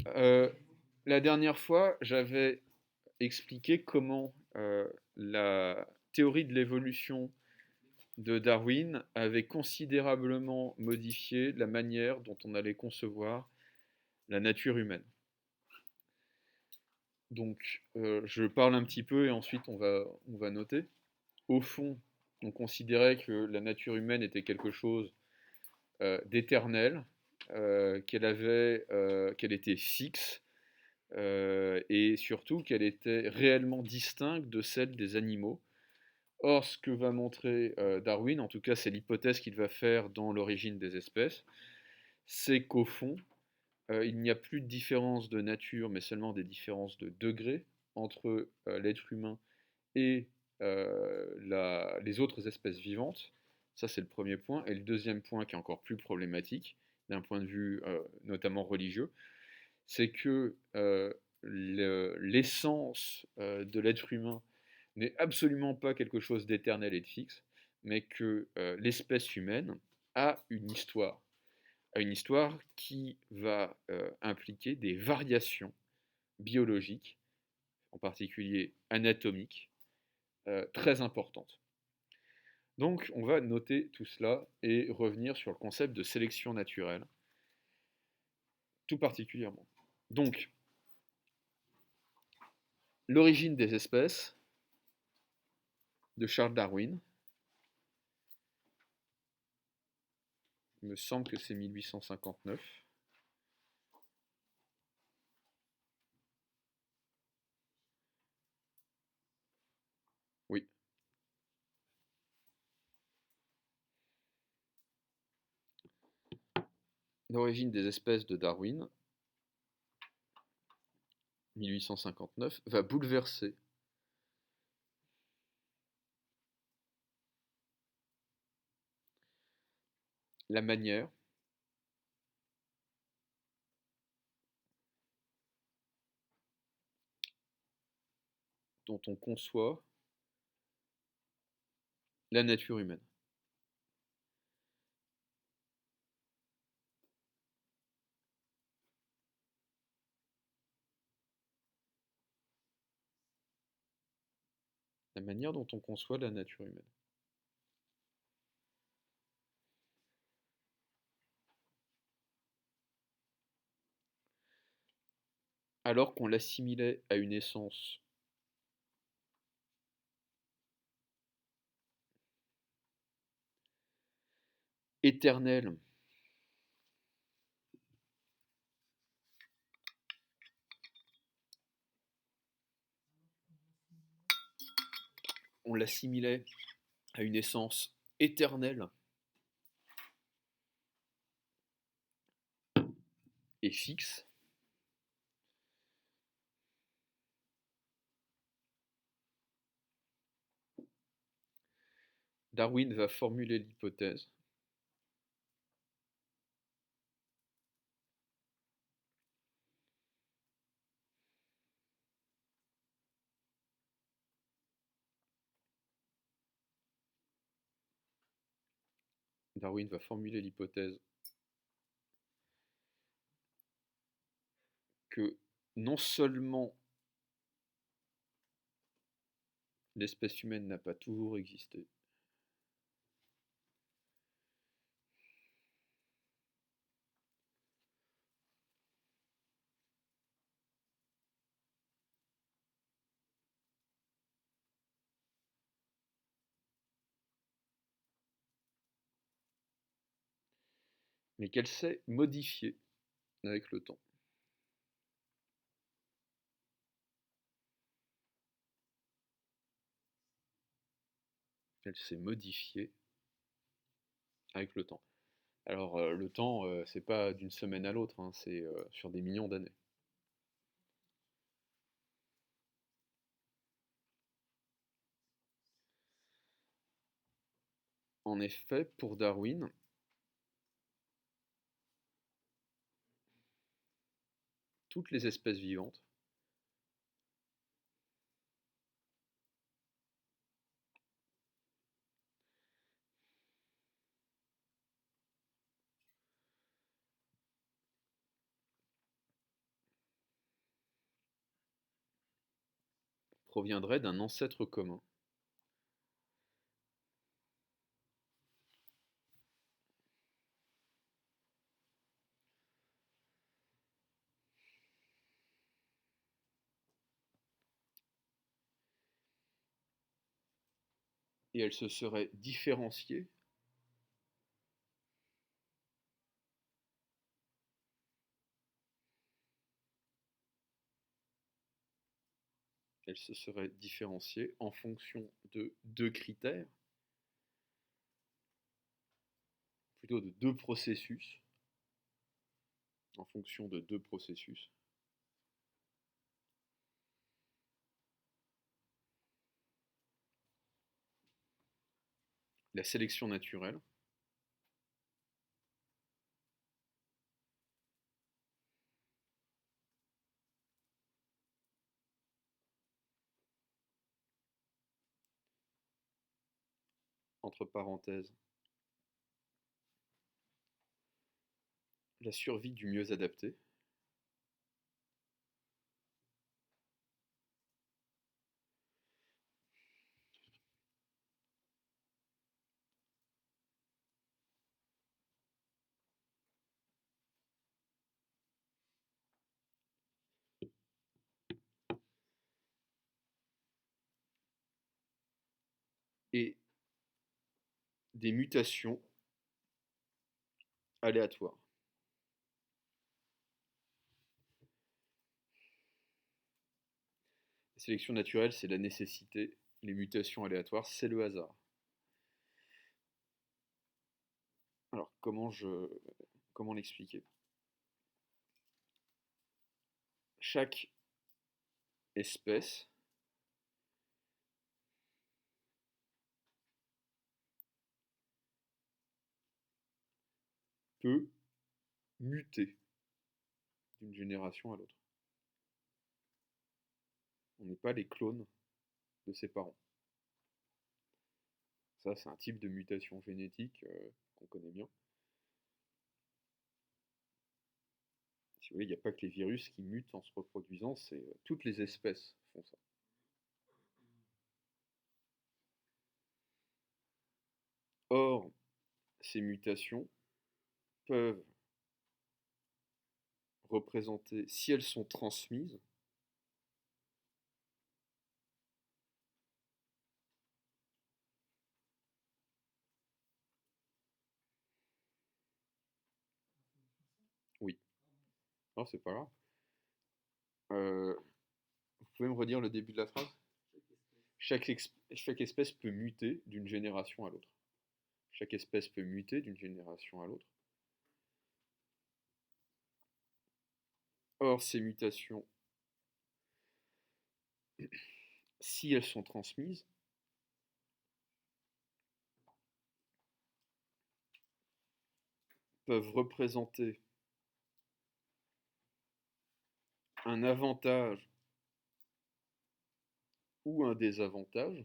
Euh, la dernière fois, j'avais expliqué comment la théorie de l'évolution de Darwin avait considérablement modifié la manière dont on allait concevoir la nature humaine. Donc, je parle un petit peu et ensuite on va noter. Au fond, on considérait que la nature humaine était quelque chose d'éternel, qu'elle était fixe, et surtout qu'elle était réellement distincte de celle des animaux. Or, ce que va montrer Darwin, en tout cas c'est l'hypothèse qu'il va faire dans l'origine des espèces, c'est qu'au fond, il n'y a plus de différence de nature, mais seulement des différences de degré entre l'être humain et les autres espèces vivantes. Ça, c'est le premier point. Et le deuxième point, qui est encore plus problématique, d'un point de vue notamment religieux, c'est que l'essence de l'être humain n'est absolument pas quelque chose d'éternel et de fixe, mais que l'espèce humaine a une histoire qui va impliquer des variations biologiques, en particulier anatomiques, très importantes. Donc on va noter tout cela et revenir sur le concept de sélection naturelle, tout particulièrement. Donc, l'origine des espèces de Charles Darwin, il me semble que c'est 1859. Oui, l'origine des espèces de Darwin, 1859, va bouleverser la manière dont on conçoit la nature humaine. La manière dont on conçoit la nature humaine. Alors qu'on l'assimilait à une essence éternelle, on l'assimilait à une essence éternelle et fixe, Darwin va formuler l'hypothèse Darwin va formuler l'hypothèse que non seulement l'espèce humaine n'a pas toujours existé, mais qu'elle s'est modifiée avec le temps. Elle s'est modifiée avec le temps. Alors le temps, c'est pas d'une semaine à l'autre, hein, c'est sur des millions d'années. En effet, pour Darwin, toutes les espèces vivantes proviendrait d'un ancêtre commun. Et elle se serait différenciée en fonction de deux critères, plutôt de deux processus, en fonction de deux processus. La sélection naturelle, entre parenthèses, la survie du mieux adapté, et des mutations aléatoires. La sélection naturelle, c'est la nécessité, les mutations aléatoires, c'est le hasard. Alors, comment l'expliquer? Chaque espèce peut muter d'une génération à l'autre. On n'est pas les clones de ses parents. Ça, c'est un type de mutation génétique qu'on connaît bien. Si vous voulez, il n'y a pas que les virus qui mutent en se reproduisant, c'est toutes les espèces font ça. Or, ces mutations peuvent représenter, si elles sont transmises, oui, non, c'est pas grave. Vous pouvez me redire le début de la phrase? Chaque espèce peut muter d'une génération à l'autre. Chaque espèce peut muter d'une génération à l'autre. Or, ces mutations, si elles sont transmises, peuvent représenter un avantage ou un désavantage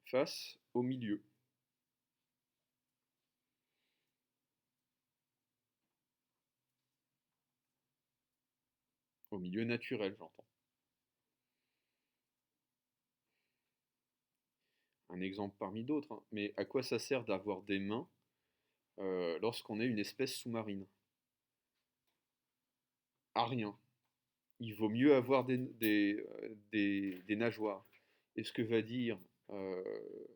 face au milieu. Au milieu naturel, j'entends. Un exemple parmi d'autres, hein. Mais à quoi ça sert d'avoir des mains lorsqu'on est une espèce sous-marine? À rien. Il vaut mieux avoir des nageoires. Et ce que va dire euh,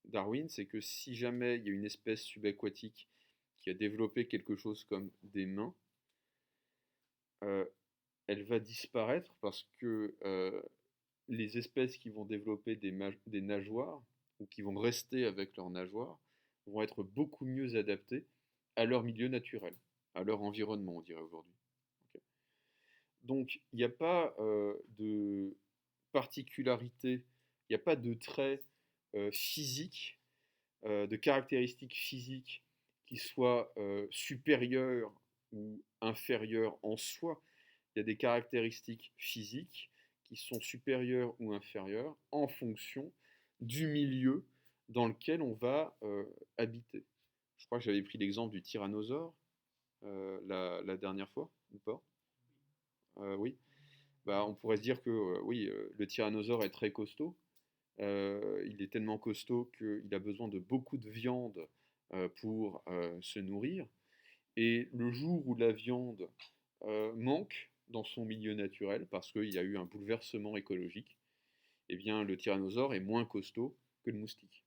Darwin, c'est que si jamais il y a une espèce subaquatique qui a développé quelque chose comme des mains, euh, elle va disparaître parce que les espèces qui vont développer des nageoires, ou qui vont rester avec leurs nageoires, vont être beaucoup mieux adaptées à leur milieu naturel, à leur environnement, on dirait aujourd'hui. Okay. Donc, il n'y a pas de particularité, il n'y a pas de traits physiques, de caractéristiques physiques qui soient supérieures ou inférieures en soi. Il y a des caractéristiques physiques qui sont supérieures ou inférieures en fonction du milieu dans lequel on va habiter. Je crois que j'avais pris l'exemple du tyrannosaure la dernière fois, ou pas? Oui. Bah, on pourrait se dire que oui, le tyrannosaure est très costaud. Il est tellement costaud qu'il a besoin de beaucoup de viande pour se nourrir. Et le jour où la viande manque dans son milieu naturel, parce qu'il y a eu un bouleversement écologique, eh bien le tyrannosaure est moins costaud que le moustique.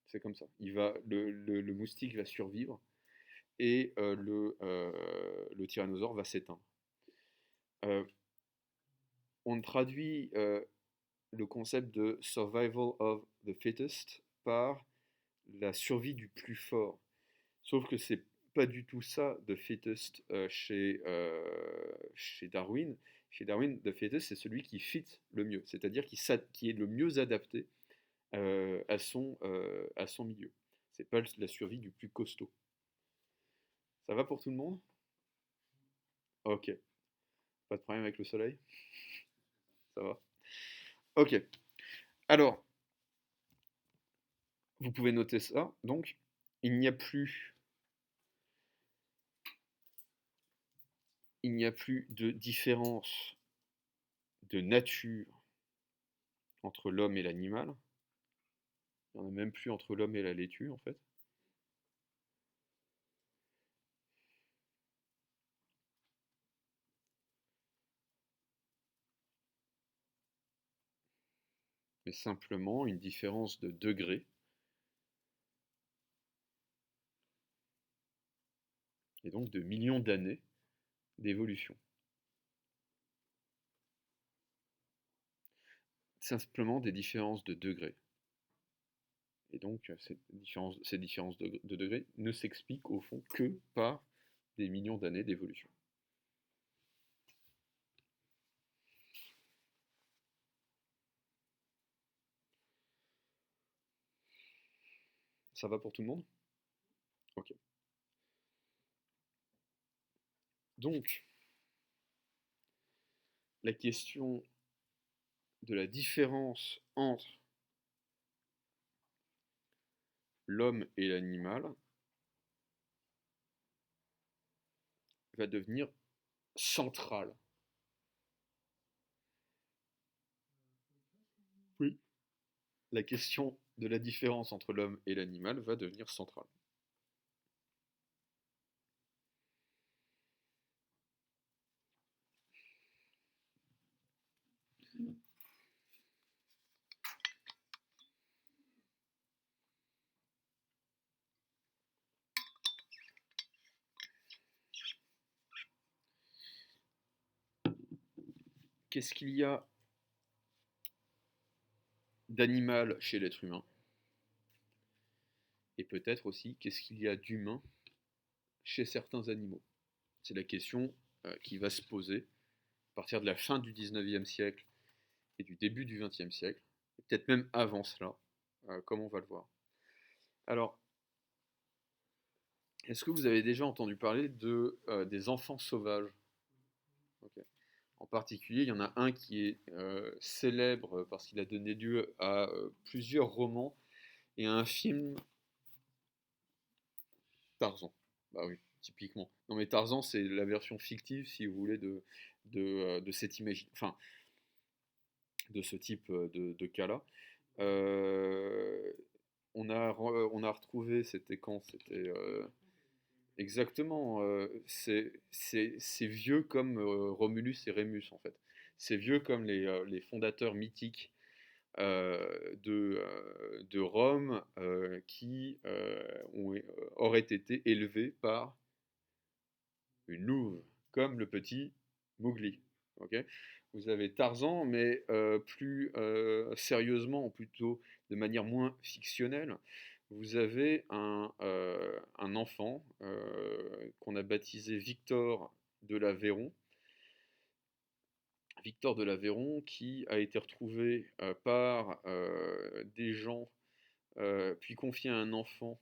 C'est comme ça. Le moustique va survivre et le tyrannosaure va s'éteindre. Euh, on traduit le concept de survival of the fittest par la survie du plus fort. Sauf que c'est pas du tout ça, the fittest, chez Darwin. Chez Darwin, the fittest, c'est celui qui fit le mieux, c'est-à-dire qui est le mieux adapté à son milieu. C'est pas la survie du plus costaud. Ça va pour tout le monde? Ok. Pas de problème avec le soleil? Ça va? Ok. Alors, vous pouvez noter ça. Donc, il n'y a plus, il n'y a plus de différence de nature entre l'homme et l'animal. Il n'y en a même plus entre l'homme et la laitue, en fait. Mais simplement une différence de degré, et donc de millions d'années d'évolution. Simplement des différences de degré. Et donc ces différences de degré ne s'expliquent au fond que par des millions d'années d'évolution. Ça va pour tout le monde? Ok. Donc, la question de la différence entre l'homme et l'animal va devenir centrale. Oui. La question de la différence entre l'homme et l'animal va devenir centrale. Qu'est-ce qu'il y a d'animal chez l'être humain? Et peut-être aussi, qu'est-ce qu'il y a d'humain chez certains animaux? C'est la question qui va se poser à partir de la fin du 19e siècle et du début du 20e siècle, et peut-être même avant cela, comme on va le voir. Alors, est-ce que vous avez déjà entendu parler des enfants sauvages? Okay. En particulier, il y en a un qui est célèbre parce qu'il a donné lieu à plusieurs romans et à un film, Tarzan. Bah oui, typiquement. Non mais Tarzan, c'est la version fictive, si vous voulez, de cette image, enfin, de ce type de cas-là. Euh, on a retrouvé, c'était quand? C'était exactement, c'est vieux comme Romulus et Rémus en fait. C'est vieux comme les fondateurs mythiques de Rome qui auraient été élevés par une louve, comme le petit Mowgli. Ok. Vous avez Tarzan, mais plus sérieusement, ou plutôt de manière moins fictionnelle, vous avez un enfant qu'on a baptisé Victor de l'Aveyron. Victor de l'Aveyron qui a été retrouvé par des gens, puis confié à un enfant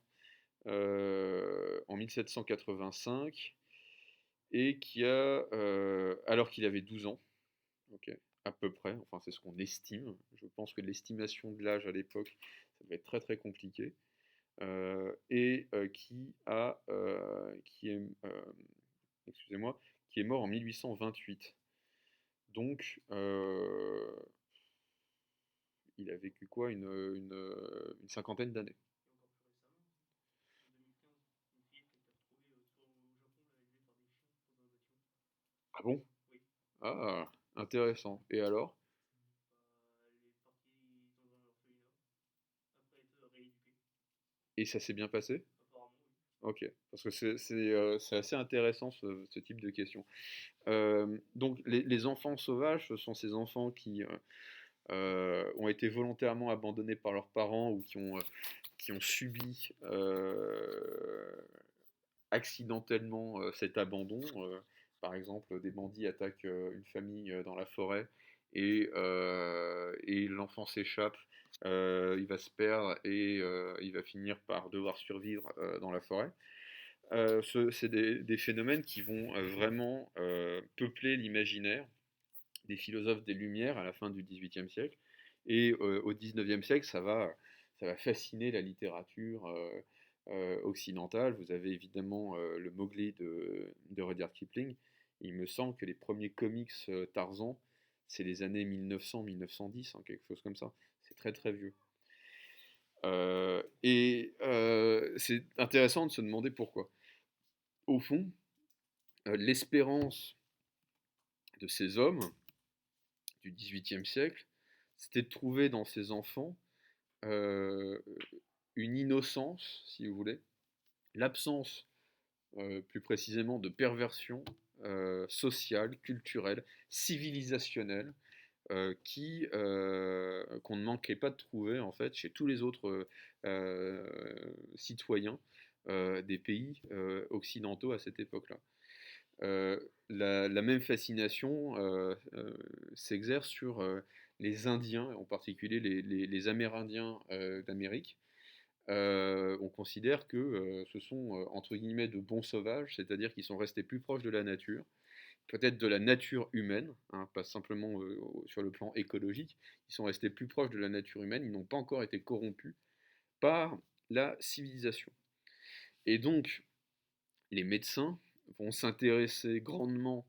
en 1785 et qui a, alors qu'il avait 12 ans, ok, à peu près, enfin c'est ce qu'on estime, je pense que l'estimation de l'âge à l'époque, ça devait être très très compliqué, et qui est, excusez-moi, qui est mort en 1828. Donc, il a vécu quoi, une cinquantaine d'années. Ah bon? Ah, intéressant. Et alors? Et ça s'est bien passé? Ok, parce que c'est assez intéressant ce type de question. Donc les enfants sauvages, ce sont ces enfants qui ont été volontairement abandonnés par leurs parents ou qui ont subi accidentellement cet abandon. Par exemple, des bandits attaquent une famille dans la forêt et l'enfant s'échappe, il va se perdre et il va finir par devoir survivre dans la forêt. C'est des phénomènes qui vont vraiment peupler l'imaginaire des philosophes des Lumières à la fin du XVIIIe siècle. Et au XIXe siècle, ça va fasciner la littérature occidentale. Vous avez évidemment le Mowgli de Rudyard Kipling. Il me semble que les premiers comics Tarzan, c'est les années 1900-1910, hein, quelque chose comme ça. C'est très très vieux. C'est intéressant de se demander pourquoi. Au fond, l'espérance de ces hommes du XVIIIe siècle, c'était de trouver dans ces enfants euh, une innocence, si vous voulez, l'absence, plus précisément, de perversion sociale, culturelle, civilisationnelle, qu'on ne manquait pas de trouver en fait chez tous les autres citoyens des pays occidentaux à cette époque-là. La même fascination s'exerce sur les Indiens, en particulier les Amérindiens d'Amérique. On considère que ce sont entre guillemets de bons sauvages, c'est-à-dire qu'ils sont restés plus proches de la nature, peut-être de la nature humaine, hein, pas simplement sur le plan écologique, ils sont restés plus proches de la nature humaine, ils n'ont pas encore été corrompus par la civilisation. Et donc, les médecins vont s'intéresser grandement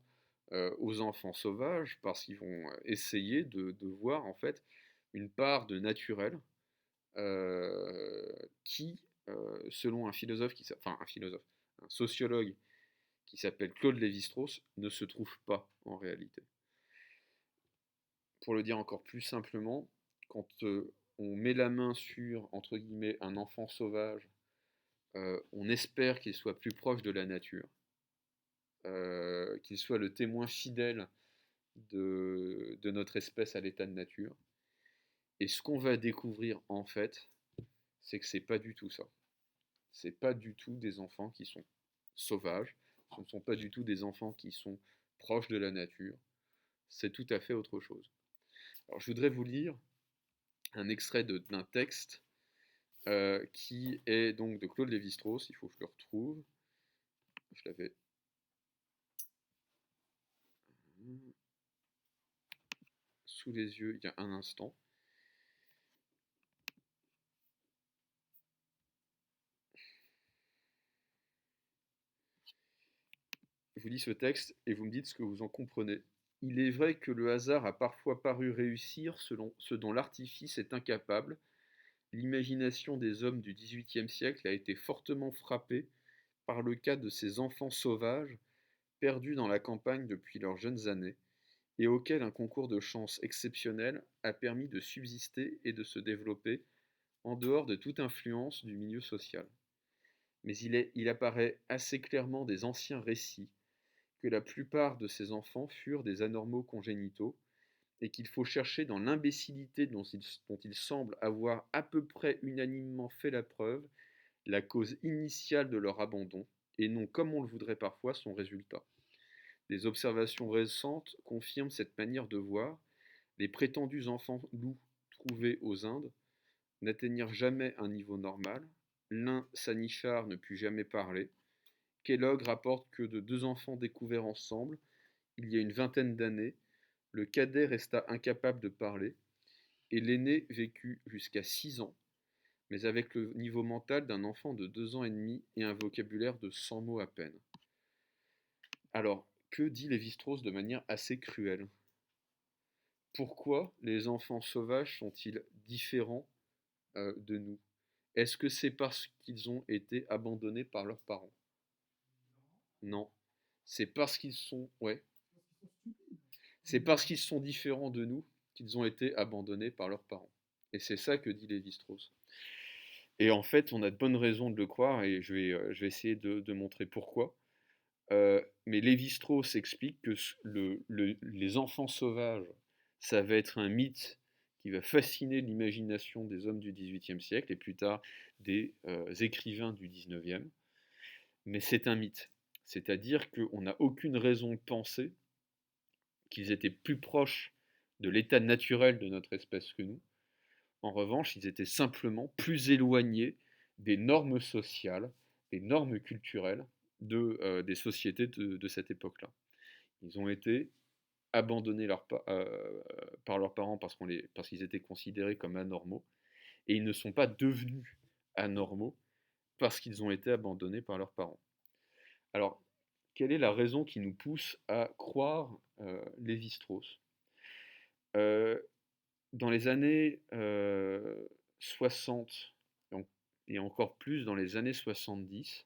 aux enfants sauvages parce qu'ils vont essayer de voir en fait une part de naturel qui, selon un sociologue qui s'appelle Claude Lévi-Strauss, ne se trouve pas en réalité. Pour le dire encore plus simplement, quand on met la main sur, entre guillemets, un enfant sauvage, on espère qu'il soit plus proche de la nature, qu'il soit le témoin fidèle de notre espèce à l'état de nature. Et ce qu'on va découvrir en fait, c'est que c'est pas du tout ça. C'est pas du tout des enfants qui sont sauvages, ce ne sont pas du tout des enfants qui sont proches de la nature, c'est tout à fait autre chose. Alors je voudrais vous lire un extrait d'un texte qui est donc de Claude Lévi-Strauss, il faut que je le retrouve. Je l'avais sous les yeux il y a un instant. Je vous lis ce texte et vous me dites ce que vous en comprenez. Il est vrai que le hasard a parfois paru réussir selon ce dont l'artifice est incapable. L'imagination des hommes du XVIIIe siècle a été fortement frappée par le cas de ces enfants sauvages perdus dans la campagne depuis leurs jeunes années et auxquels un concours de chance exceptionnel a permis de subsister et de se développer en dehors de toute influence du milieu social. Mais il apparaît assez clairement des anciens récits que la plupart de ces enfants furent des anormaux congénitaux et qu'il faut chercher dans l'imbécilité dont il semble avoir à peu près unanimement fait la preuve la cause initiale de leur abandon, et non comme on le voudrait parfois son résultat. Des observations récentes confirment cette manière de voir. Les prétendus enfants loups trouvés aux Indes n'atteignirent jamais un niveau normal. L'un Sanichar ne put jamais parler. Kellogg rapporte que de deux enfants découverts ensemble, il y a une vingtaine d'années, le cadet resta incapable de parler, et l'aîné vécut jusqu'à 6 ans, mais avec le niveau mental d'un enfant de 2 ans et demi et un vocabulaire de 100 mots à peine. Alors, que dit Lévi-Strauss de manière assez cruelle? Pourquoi les enfants sauvages sont-ils différents de nous? Est-ce que c'est parce qu'ils ont été abandonnés par leurs parents? Non. C'est parce qu'ils sont, ouais, c'est parce qu'ils sont différents de nous qu'ils ont été abandonnés par leurs parents. Et c'est ça que dit Lévi-Strauss. Et en fait, on a de bonnes raisons de le croire, et je vais essayer de montrer pourquoi. Mais Lévi-Strauss explique que les enfants sauvages, ça va être un mythe qui va fasciner l'imagination des hommes du XVIIIe siècle et plus tard des écrivains du XIXe. Mais c'est un mythe. C'est-à-dire qu'on n'a aucune raison de penser qu'ils étaient plus proches de l'état naturel de notre espèce que nous. En revanche, ils étaient simplement plus éloignés des normes sociales, des normes culturelles des sociétés de cette époque-là. Ils ont été abandonnés par leurs parents parce qu'ils étaient considérés comme anormaux, et ils ne sont pas devenus anormaux parce qu'ils ont été abandonnés par leurs parents. Alors, quelle est la raison qui nous pousse à croire Lévi-Strauss? euh, Dans les années 60 et encore plus dans les années 70,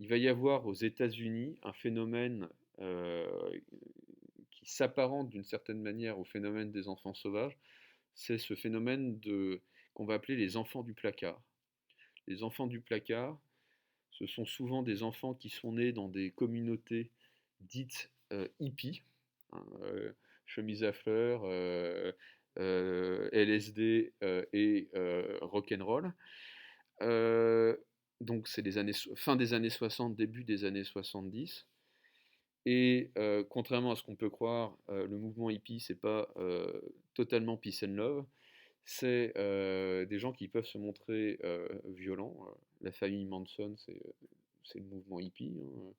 il va y avoir aux États-Unis un phénomène euh, qui s'apparente d'une certaine manière au phénomène des enfants sauvages. C'est ce phénomène qu'on va appeler les enfants du placard. Les enfants du placard, ce sont souvent des enfants qui sont nés dans des communautés dites hippies, hein, chemise à fleurs, LSD et rock'n'roll. Donc c'est fin des années 60, début des années 70. Et contrairement à ce qu'on peut croire, le mouvement hippie, c'est pas totalement peace and love. C'est des gens qui peuvent se montrer violents. La famille Manson, c'est le mouvement hippie, hein.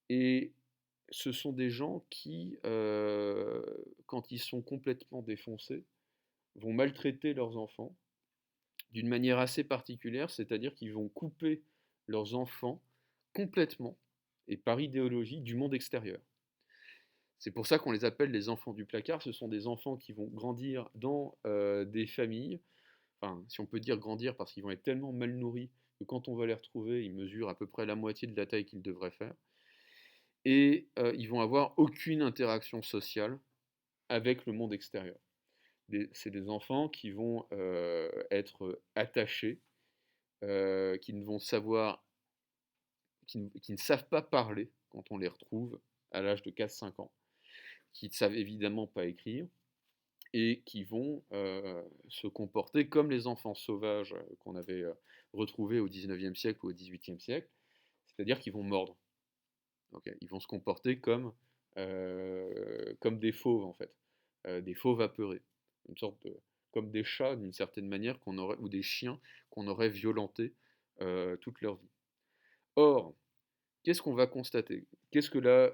Et ce sont des gens qui, quand ils sont complètement défoncés, vont maltraiter leurs enfants d'une manière assez particulière, c'est-à-dire qu'ils vont couper leurs enfants complètement, et par idéologie, du monde extérieur. C'est pour ça qu'on les appelle les enfants du placard. Ce sont des enfants qui vont grandir dans des familles, enfin, si on peut dire grandir, parce qu'ils vont être tellement mal nourris que quand on va les retrouver, ils mesurent à peu près la moitié de la taille qu'ils devraient faire. Et ils vont avoir aucune interaction sociale avec le monde extérieur. C'est des enfants qui vont être attachés, qui ne vont savoir, qui ne savent pas parler quand on les retrouve à l'âge de 4-5 ans, qui ne savent évidemment pas écrire, et qui vont se comporter comme les enfants sauvages qu'on avait retrouvés au XIXe siècle ou au XVIIIe siècle, c'est-à-dire qu'ils vont mordre. Okay, ils vont se comporter comme des fauves, en fait, des fauves apeurés, une sorte de, comme des chats d'une certaine manière ou des chiens qu'on aurait violentés toute leur vie. Or, qu'est-ce qu'on va constater? Qu'est-ce que là,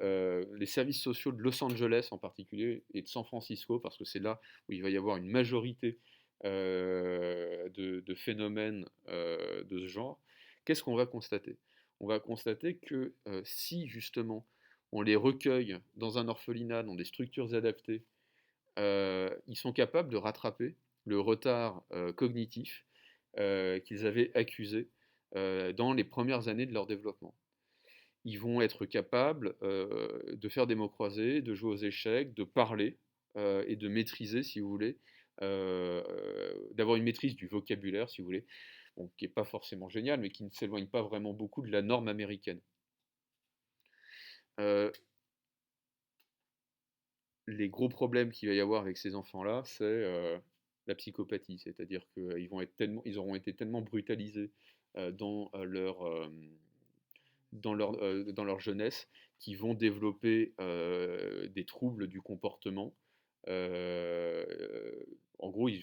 les services sociaux de Los Angeles en particulier et de San Francisco, parce que c'est là où il va y avoir une majorité de phénomènes de ce genre, qu'est-ce qu'on va constater? On va constater que si justement on les recueille dans un orphelinat, dans des structures adaptées, ils sont capables de rattraper le retard cognitif qu'ils avaient accusé dans les premières années de leur développement. Ils vont être capables de faire des mots croisés, de jouer aux échecs, de parler et de maîtriser, si vous voulez, d'avoir une maîtrise du vocabulaire, si vous voulez, bon, qui n'est pas forcément génial, mais qui ne s'éloigne pas vraiment beaucoup de la norme américaine. Les gros problèmes qu'il va y avoir avec ces enfants-là, c'est la psychopathie, c'est-à-dire qu'ils auront été tellement brutalisés dans dans leur jeunesse qui vont développer des troubles du comportement. Euh, En gros, ils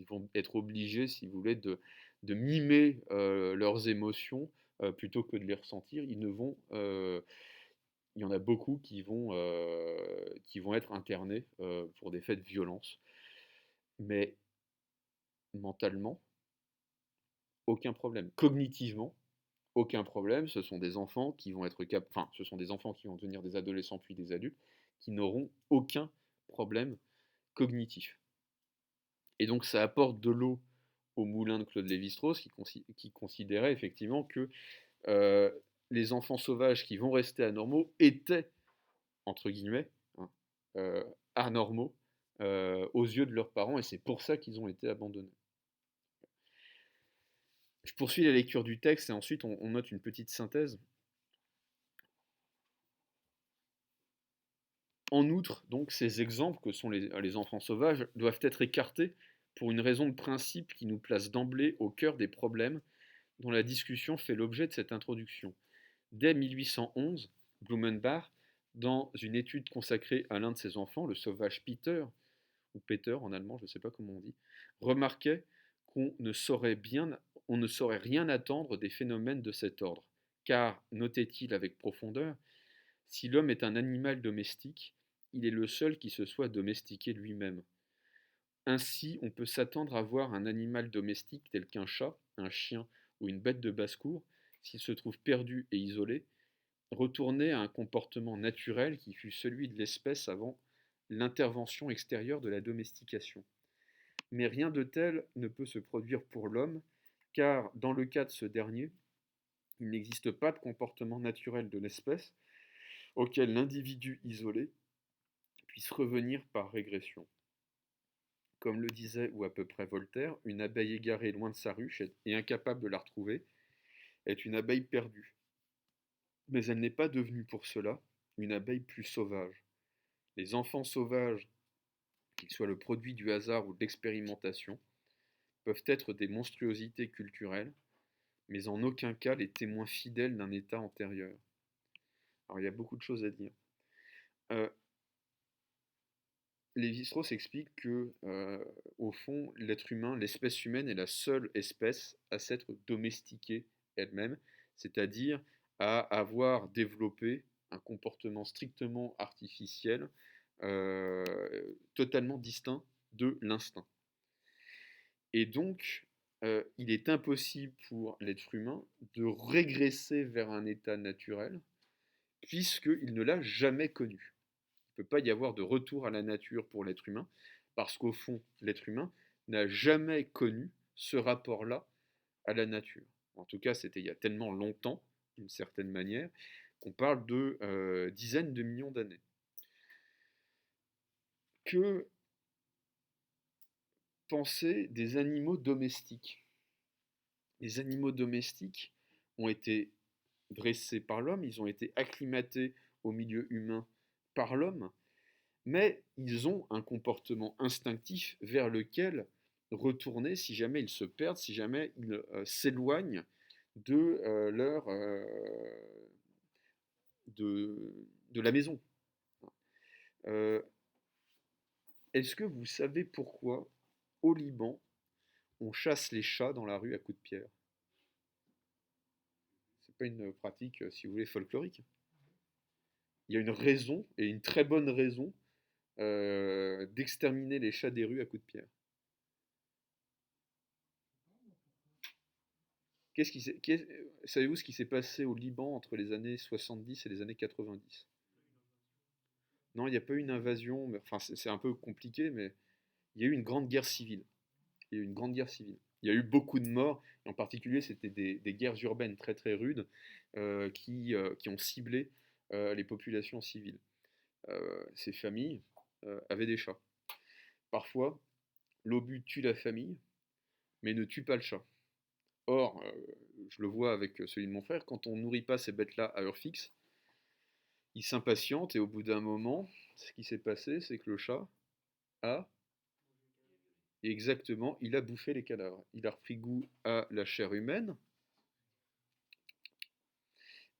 vont être obligés, si vous voulez, de mimer leurs émotions plutôt que de les ressentir. Il y en a beaucoup qui vont être internés pour des faits de violence. Mais mentalement, aucun problème. Cognitivement, aucun problème. Ce sont des enfants qui vont être enfin, ce sont des enfants qui vont devenir des adolescents puis des adultes qui n'auront aucun problème cognitif. Et donc ça apporte de l'eau au moulin de Claude Lévi-Strauss qui considérait effectivement que euh, les enfants sauvages qui vont rester anormaux étaient, entre guillemets, hein, anormaux aux yeux de leurs parents, et c'est pour ça qu'ils ont été abandonnés. Je poursuis la lecture du texte et ensuite on note une petite synthèse. En outre, donc, ces exemples que sont les enfants sauvages doivent être écartés pour une raison de principe qui nous place d'emblée au cœur des problèmes dont la discussion fait l'objet de cette introduction. Dès 1811, Blumenbach, dans une étude consacrée à l'un de ses enfants, le sauvage Peter, ou Peter en allemand, je ne sais pas comment on dit, remarquait qu'on ne saurait rien attendre des phénomènes de cet ordre, car, notait-il avec profondeur, si l'homme est un animal domestique, il est le seul qui se soit domestiqué lui-même. Ainsi, on peut s'attendre à voir un animal domestique tel qu'un chat, un chien ou une bête de basse-cour, s'il se trouve perdu et isolé, retourner à un comportement naturel qui fut celui de l'espèce avant l'intervention extérieure de la domestication. Mais rien de tel ne peut se produire pour l'homme, car dans le cas de ce dernier, il n'existe pas de comportement naturel de l'espèce auquel l'individu isolé puisse revenir par régression. Comme le disait ou à peu près Voltaire, une abeille égarée loin de sa ruche et incapable de la retrouver est une abeille perdue. Mais elle n'est pas devenue pour cela une abeille plus sauvage. Les enfants sauvages, qu'ils soient le produit du hasard ou de l'expérimentation, peuvent être des monstruosités culturelles, mais en aucun cas les témoins fidèles d'un état antérieur. Alors il y a beaucoup de choses à dire. Lévi-Strauss explique que, au fond, l'être humain, l'espèce humaine est la seule espèce à s'être domestiquée elle-même, c'est-à-dire à avoir développé un comportement strictement artificiel, totalement distinct de l'instinct. Et donc, il est impossible pour l'être humain de régresser vers un état naturel, puisqu'il ne l'a jamais connu. Il ne peut pas y avoir de retour à la nature pour l'être humain, parce qu'au fond, l'être humain n'a jamais connu ce rapport-là à la nature. En tout cas, c'était il y a tellement longtemps, d'une certaine manière, qu'on parle de dizaines de millions d'années. Que penser des animaux domestiques? Les animaux domestiques ont été dressés par l'homme, ils ont été acclimatés au milieu humain par l'homme, mais ils ont un comportement instinctif vers lequel retourner si jamais ils se perdent, si jamais ils s'éloignent de de la maison. Euh, Est-ce que vous savez pourquoi, au Liban, on chasse les chats dans la rue à coups de pierre? C'est pas une pratique, si vous voulez, folklorique. Il y a une raison, et une très bonne raison, d'exterminer les chats des rues à coups de pierre. Savez-vous ce qui s'est passé au Liban entre les années 70 et les années 90? Non, il n'y a pas eu une invasion, mais, enfin c'est un peu compliqué, mais il y a eu une grande guerre civile. Il y a eu une grande guerre civile. Il y a eu beaucoup de morts, et en particulier c'était des guerres urbaines très très rudes qui ont ciblé les populations civiles. Ces familles avaient des chats. Parfois, l'obus tue la famille, mais ne tue pas le chat. Or, je le vois avec celui de mon frère, quand on nourrit pas ces bêtes-là à heure fixe, ils s'impatientent et au bout d'un moment, ce qui s'est passé, c'est que le chat a, exactement, il a bouffé les cadavres. Il a repris goût à la chair humaine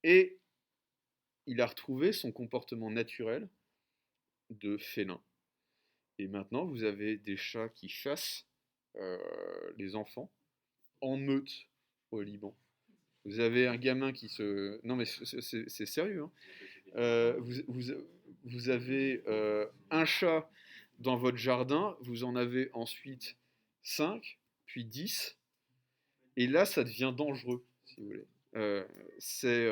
et il a retrouvé son comportement naturel de félin. Et maintenant, vous avez des chats qui chassent les enfants en meute au Liban. Vous avez un gamin qui se... Non mais c'est sérieux, hein. Vous avez un chat dans votre jardin, vous en avez ensuite 5, puis 10, Et là, ça devient dangereux, si vous voulez. Euh, c'est,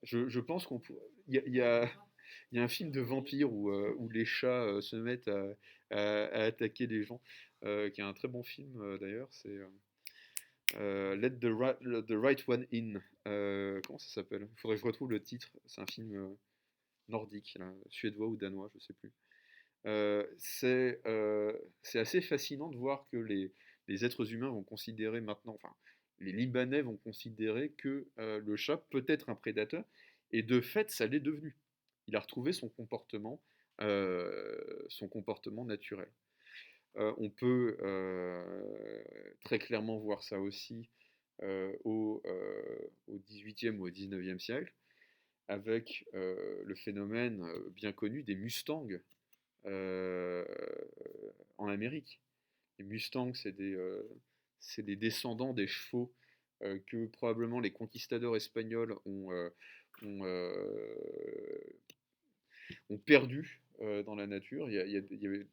je pense qu'on pourrait. Il y a un film de vampire où les chats se mettent à attaquer les gens, qui est un très bon film d'ailleurs. C'est Let the Right One In. Comment ça s'appelle? Il faudrait que je retrouve le titre. C'est un film nordique, là, suédois ou danois, je sais plus. C'est assez fascinant de voir que les êtres humains vont considérer maintenant, enfin, les Libanais vont considérer que le chat peut être un prédateur, et de fait, ça l'est devenu. Il a retrouvé son comportement naturel. On peut très clairement voir ça aussi au 18e ou au 19e siècle, avec le phénomène bien connu des Mustangs euh, en Amérique. Les Mustangs, c'est des descendants des chevaux que probablement les conquistadors espagnols ont perdu dans la nature. Il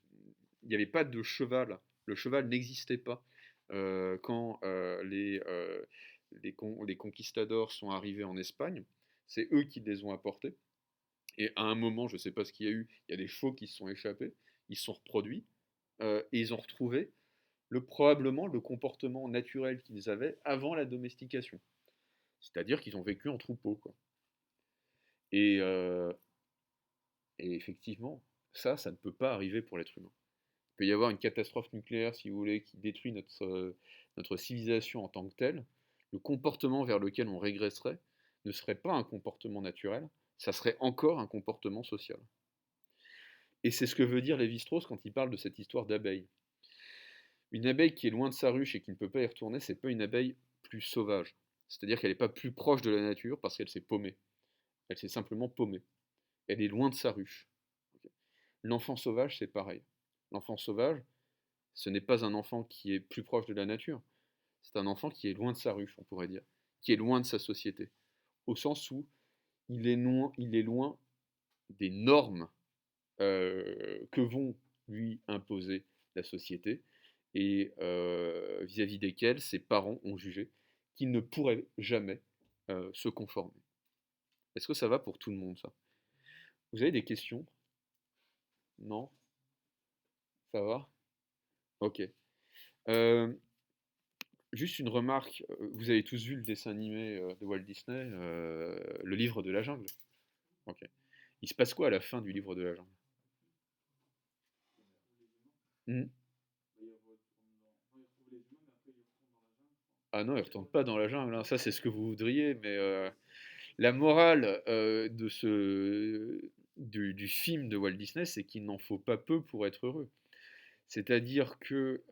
y avait pas de cheval. Le cheval n'existait pas quand les conquistadors sont arrivés en Espagne. C'est eux qui les ont apportés. Et à un moment, je ne sais pas ce qu'il y a eu, il y a des chevaux qui se sont échappés, ils se sont reproduits, et ils ont retrouvé probablement le comportement naturel qu'ils avaient avant la domestication. C'est-à-dire qu'ils ont vécu en troupeau, quoi. Et, euh, et effectivement, ça ne peut pas arriver pour l'être humain. Il peut y avoir une catastrophe nucléaire, si vous voulez, qui détruit notre civilisation en tant que telle. Le comportement vers lequel on régresserait ne serait pas un comportement naturel, ça serait encore un comportement social. Et c'est ce que veut dire Lévi-Strauss quand il parle de cette histoire d'abeille. Une abeille qui est loin de sa ruche et qui ne peut pas y retourner, c'est pas une abeille plus sauvage. C'est-à-dire qu'elle n'est pas plus proche de la nature parce qu'elle s'est paumée. Elle s'est simplement paumée. Elle est loin de sa ruche. L'enfant sauvage, c'est pareil. L'enfant sauvage, ce n'est pas un enfant qui est plus proche de la nature. C'est un enfant qui est loin de sa ruche, on pourrait dire. Qui est loin de sa société. Au sens où il est loin des normes que vont lui imposer la société et vis-à-vis desquels ses parents ont jugé qu'il ne pourrait jamais se conformer. Est-ce que ça va pour tout le monde, ça? Vous avez des questions? Non? Ça va? Ok. Euh, Juste une remarque, vous avez tous vu le dessin animé de Walt Disney, Le Livre de la Jungle? Ok. Il se passe quoi à la fin du Livre de la Jungle? Hmm. Ah non, il retourne pas dans la jungle, hein. Ça c'est ce que vous voudriez, mais la morale du film de Walt Disney, c'est qu'il n'en faut pas peu pour être heureux. C'est-à-dire que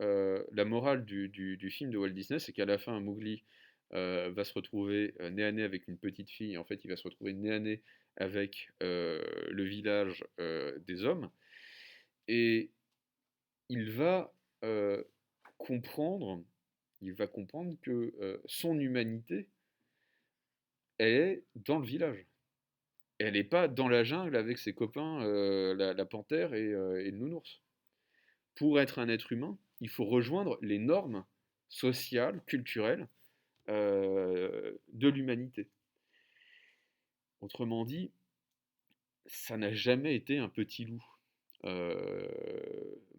la morale du film de Walt Disney, c'est qu'à la fin, Mowgli va se retrouver nez à nez avec une petite fille. En fait, il va se retrouver nez à nez avec le village des hommes. Et il va euh, comprendre, il va comprendre que son humanité, elle est dans le village. Elle n'est pas dans la jungle avec ses copains, la panthère et le nounours. Pour être un être humain, il faut rejoindre les normes sociales, culturelles de l'humanité. Autrement dit, ça n'a jamais été un petit loup,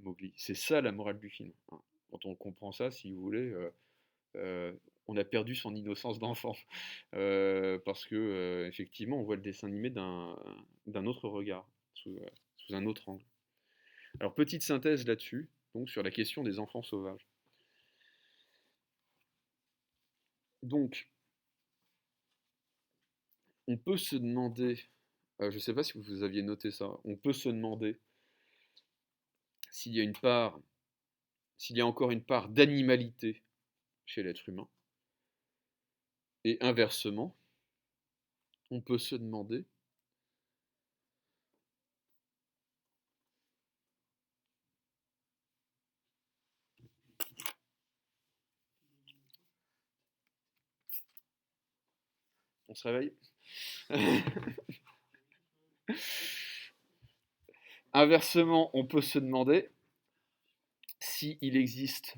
Mowgli. C'est ça la morale du film, hein. Quand on comprend ça, si vous voulez, on a perdu son innocence d'enfant. Parce que, effectivement, on voit le dessin animé d'un autre regard, sous un autre angle. Alors, petite synthèse là-dessus, donc sur la question des enfants sauvages. Donc, on peut se demander, je ne sais pas si vous aviez noté ça, on peut se demander s'il y a une part, s'il y a encore une part d'animalité chez l'être humain, et inversement, on peut se demander on se réveille. Inversement, on peut se demander s'il existe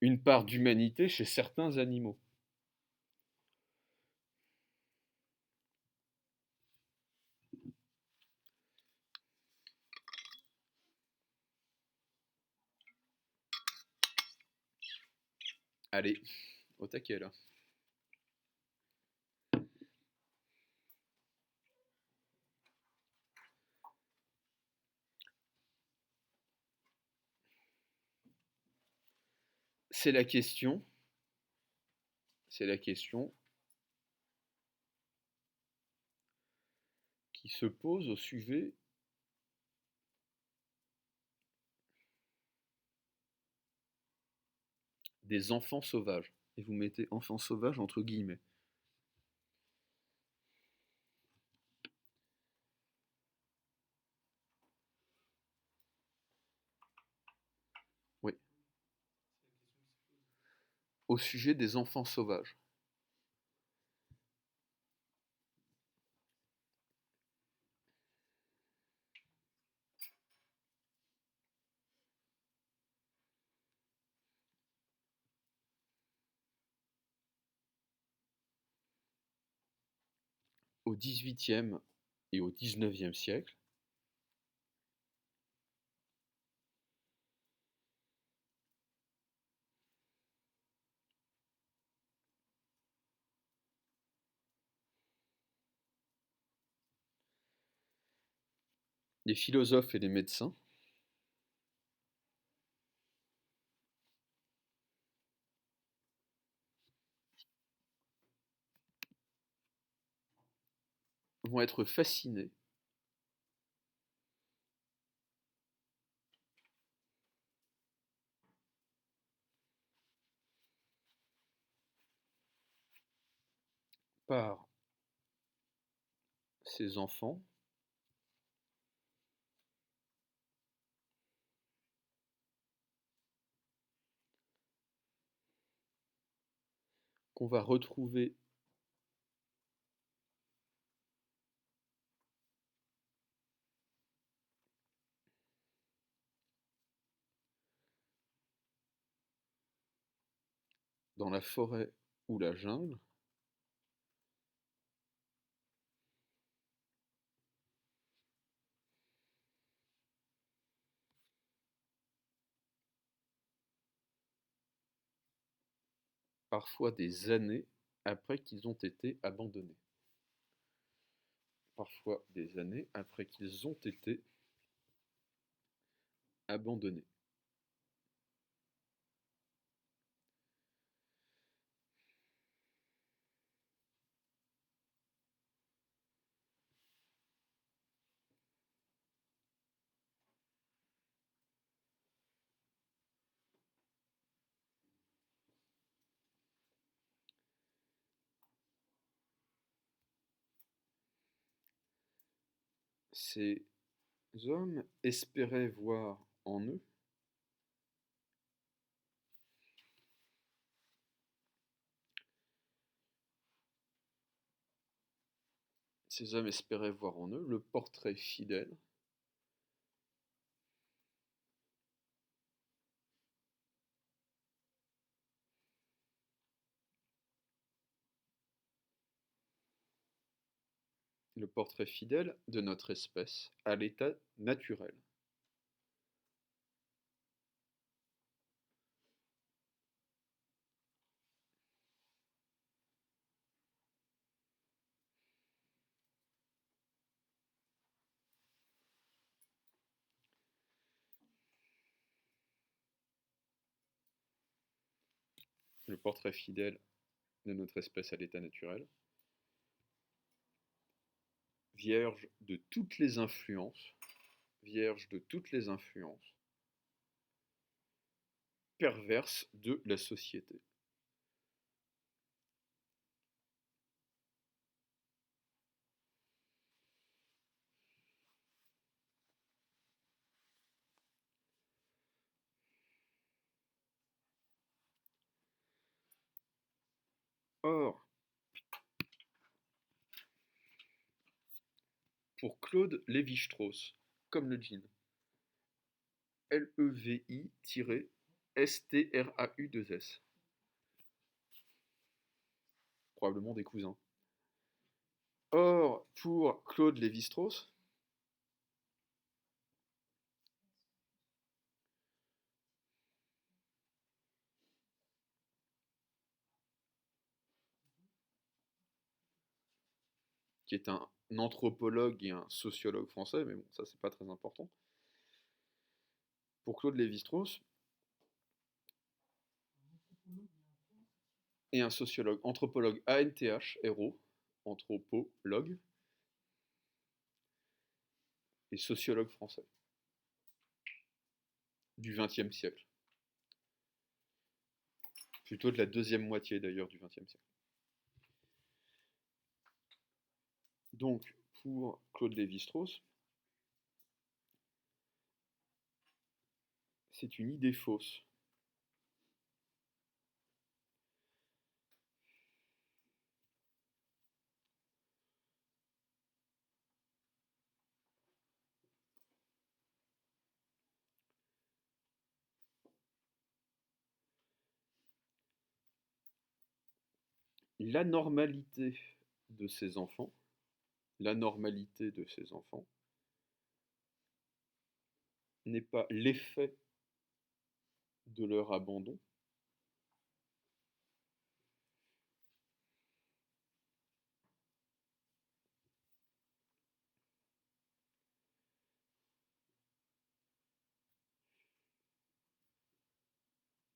une part d'humanité chez certains animaux. Allez, au taquet là. C'est la question, c'est la question qui se pose au sujet des enfants sauvages. Et vous mettez enfants sauvages entre guillemets. Oui, au sujet des enfants sauvages. Au XVIIIe et au XIXe siècle, les philosophes et les médecins vont être fascinés par ces enfants qu'on va retrouver dans la forêt ou la jungle, parfois des années après qu'ils ont été abandonnés. Parfois des années après qu'ils ont été abandonnés. Ces hommes espéraient voir en eux ces hommes espéraient voir en eux le portrait fidèle de notre espèce à l'état naturel. Le portrait fidèle de notre espèce à l'état naturel, vierge de toutes les influences, vierge de toutes les influences perverses de la société. Or, pour Claude Lévi-Strauss, comme le jean, Levi-Strauss, Strau2S. Probablement des cousins. Or, pour Claude Lévi-Strauss, qui est un anthropologue et un sociologue français, mais bon, ça c'est pas très important. Pour Claude Lévi-Strauss, et un sociologue, anthropologue ANTH, anthropologue, et sociologue français, du XXe siècle. Plutôt de la deuxième moitié d'ailleurs du XXe siècle. Donc, pour Claude Lévi-Strauss, c'est une idée fausse. L'anormalité de ces enfants, l'anormalité de ces enfants n'est pas l'effet de leur abandon,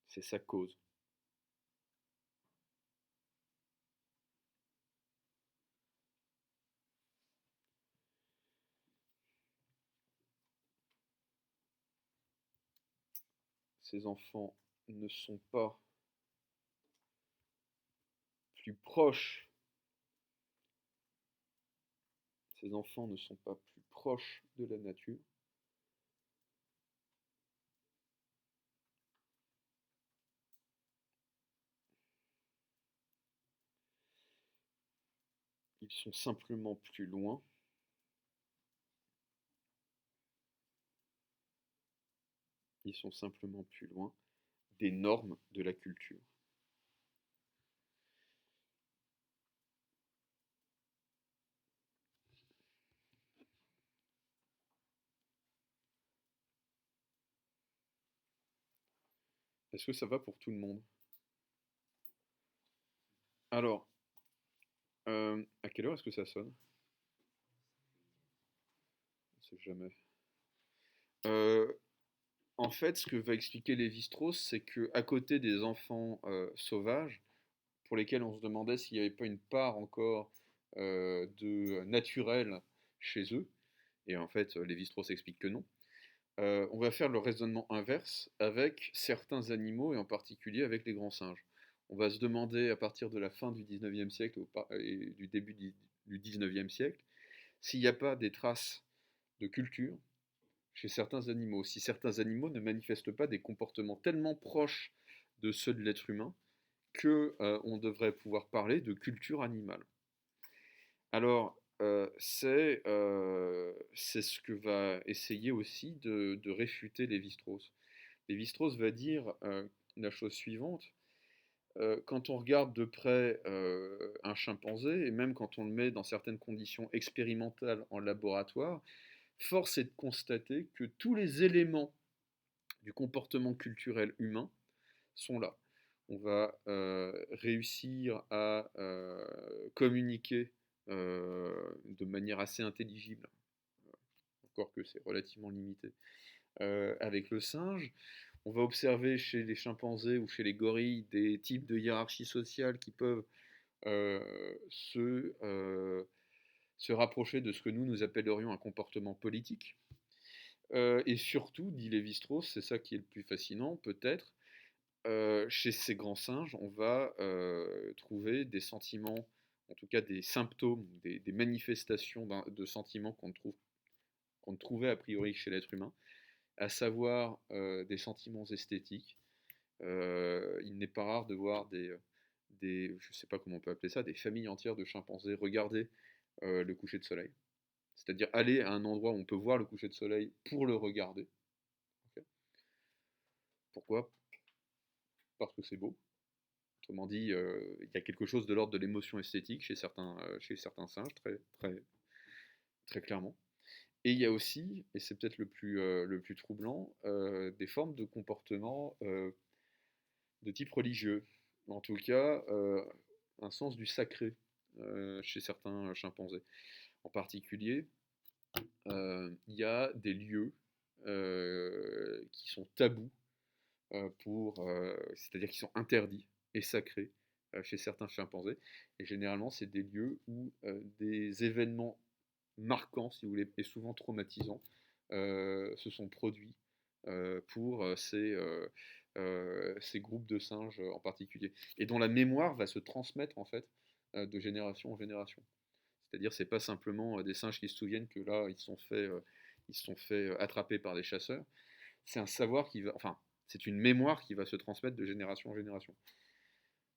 c'est sa cause. Ces enfants ne sont pas plus proches, ces enfants ne sont pas plus proches de la nature, ils sont simplement plus loin ils sont simplement plus loin des normes de la culture. Est-ce que ça va pour tout le monde? Alors, à quelle heure est-ce que ça sonne? On sait jamais. Euh, En fait, ce que va expliquer Lévi-Strauss, c'est que à côté des enfants sauvages, pour lesquels on se demandait s'il n'y avait pas une part encore de naturel chez eux, et en fait, Lévi-Strauss explique que non, on va faire le raisonnement inverse avec certains animaux, et en particulier avec les grands singes. On va se demander à partir de la fin du 19e siècle et du début du 19e siècle s'il n'y a pas des traces de culture chez certains animaux, si certains animaux ne manifestent pas des comportements tellement proches de ceux de l'être humain que on devrait pouvoir parler de culture animale. Alors, c'est ce que va essayer aussi de réfuter Lévi-Strauss. Lévi-Strauss va dire la chose suivante. Quand on regarde de près un chimpanzé, et même quand on le met dans certaines conditions expérimentales en laboratoire, force est de constater que tous les éléments du comportement culturel humain sont là. On va réussir à communiquer de manière assez intelligible, encore que c'est relativement limité, avec le singe. On va observer chez les chimpanzés ou chez les gorilles des types de hiérarchie sociale qui peuvent se rapprocher de ce que nous appellerions un comportement politique. Et surtout, dit Lévi-Strauss, c'est ça qui est le plus fascinant, peut-être, chez ces grands singes, on va trouver des sentiments, en tout cas des symptômes, des manifestations de sentiments qu'on ne trouvait a priori chez l'être humain, à savoir des sentiments esthétiques. Il n'est pas rare de voir je ne sais pas comment on peut appeler ça, des familles entières de chimpanzés regarder le coucher de soleil. C'est-à-dire aller à un endroit où on peut voir le coucher de soleil pour le regarder. Okay. Pourquoi? parce que c'est beau. Autrement dit, il y a quelque chose de l'ordre de l'émotion esthétique chez certains singes, très, très, très clairement. Et il y a aussi, et c'est peut-être le plus troublant, des formes de comportement de type religieux. En tout cas, un sens du sacré chez certains chimpanzés. En particulier, il y a des lieux qui sont tabous c'est-à-dire qui sont interdits et sacrés chez certains chimpanzés. Et généralement, c'est des lieux où des événements marquants, si vous voulez, et souvent traumatisants, se sont produits pour ces groupes de singes en particulier, et dont la mémoire va se transmettre en fait de génération en génération. C'est-à-dire, c'est pas simplement des singes qui se souviennent que là, ils se sont fait attraper par des chasseurs. C'est un savoir qui va, enfin, c'est une mémoire qui va se transmettre de génération en génération.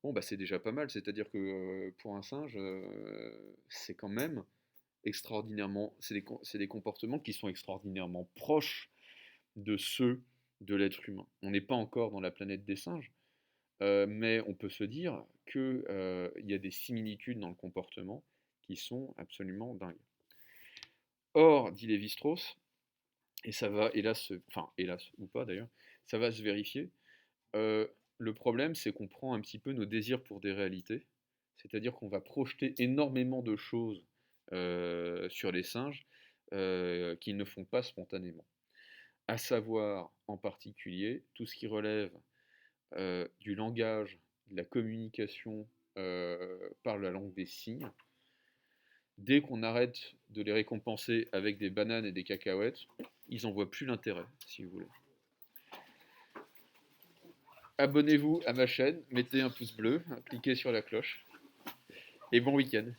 Bon, bah c'est déjà pas mal, c'est-à-dire que pour un singe, c'est quand même extraordinairement, c'est des comportements qui sont extraordinairement proches de ceux de l'être humain. On n'est pas encore dans la planète des singes, mais on peut se dire qu'il y a des similitudes dans le comportement qui sont absolument dingues. Or, dit Lévi-Strauss, et ça va, hélas, enfin, hélas ou pas d'ailleurs, ça va se vérifier. Le problème, c'est qu'on prend un petit peu nos désirs pour des réalités, c'est-à-dire qu'on va projeter énormément de choses sur les singes qu'ils ne font pas spontanément. À savoir, en particulier, tout ce qui relève du langage, de la communication par la langue des signes. Dès qu'on arrête de les récompenser avec des bananes et des cacahuètes, ils n'en voient plus l'intérêt, si vous voulez. Abonnez-vous à ma chaîne, mettez un pouce bleu, cliquez sur la cloche, et bon week-end.